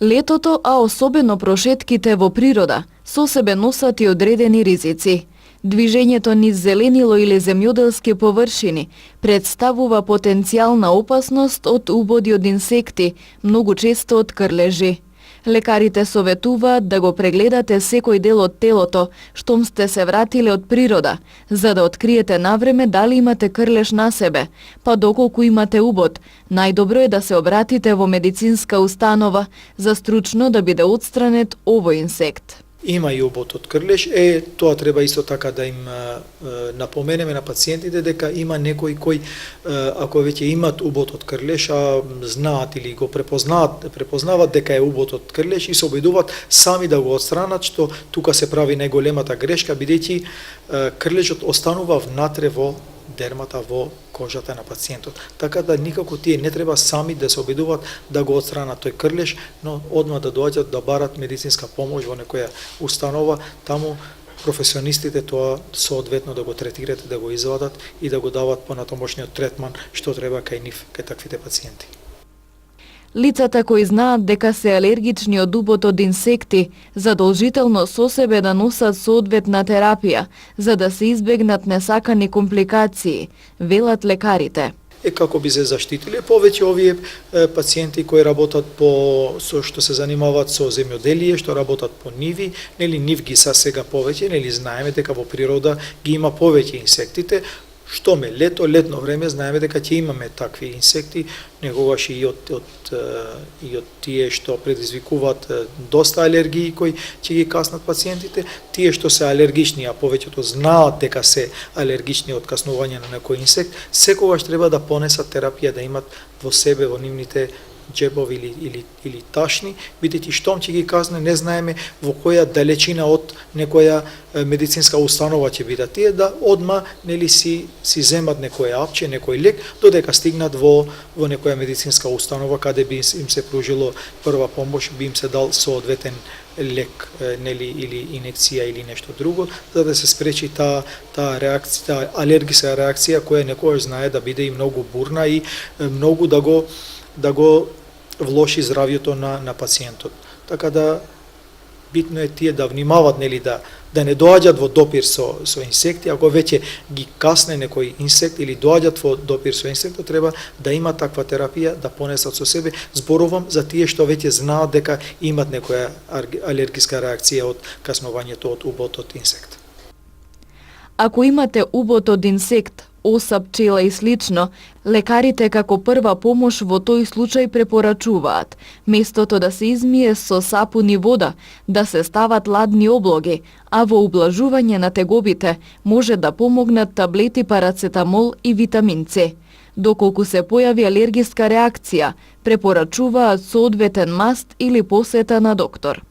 Летото, а особено прошетките во природа, со себе носат и одредени ризици. Движењето низ зеленило или земјоделски површини представува потенцијална опасност од убоди од инсекти, многу често од крлежи. Лекарите советуваат да го прегледате секој дел од телото, штом сте се вратиле од природа, за да откриете навреме дали имате крлеж на себе, па доколку имате убод, најдобро е да се обратите во медицинска установа за стручно да биде отстранет овој инсект. Има и убод од крлеж, тоа треба исто така да им напоменеме на пациентите дека има некои кои ако веќе имат убод од крлеж, а знаат или го препознават дека е убод од крлеж и се обидуваат сами да го отстранат, што тука се прави најголемата грешка, бидејќи крлежот останува внатре во дермата, во кожата на пациентот. Така да никако тие не треба сами да се обидуваат да го отстранат тој крлеж, но одма да доаѓат да барат медицинска помош во некоја установа, таму професионистите тоа соодветно да го третираат, да го извадат и да го дават понатамошниот третман што треба кај нив, кај таквите пациенти. Лицата кои знаат дека се алергични од убод од инсекти, задолжително со себе да носат соодветна терапија, за да се избегнат несакани компликации, велат лекарите. Како би се заштитиле повеќе овие пациенти кои работат со што се занимаваат со земјоделие, што работат по ниви, нели нив ги са сега повеќе, нели знаеме дека во природа ги има повеќе инсектите. Што ме летно време, знаеме дека ќе имаме такви инсекти, некогаш и од тие што предизвикуваат доста алергии кои ќе ги каснат пациентите, тие што се алергични, а повеќето знаат дека се алергични од каснување на некој инсект, секогаш треба да понесат терапија, да имат во себе, во нивните џебови или ташни, бидејќи штом ќе ги казне, не знаеме во која далечина од некоја медицинска установа ќе бидат тие, да одма нели си земат некој апче, некој лек, додека стигнат во некоја медицинска установа каде би им се пружило прва помош, би им се дал соодветен лек, нели, или инекција или нешто друго, за да се спречи таа реакција, таа алергиска реакција која некојаш знае да биде и многу бурна и многу да го влоши здравјето на пациентот. Така да битно е тие да внимават, нели, да не доаѓат во допир со инсекти, ако веќе ги касне некој инсект или доаѓат во допир со инсектот, треба да има таква терапија, да понесат со себе. Зборувам за тие што веќе знаат дека имат некоја алергиска реакција од каснувањето од убод од инсект. Ако имате убод од инсект, осап, пчела и слично, лекарите како прва помош во тој случај препорачуваат местото да се измие со сапун и вода, да се стават ладни облоги, а во ублажување на тегобите може да помогнат таблети парацетамол и витамин С. Доколку се појави алергиска реакција, препорачуваат соодветен маст или посета на доктор.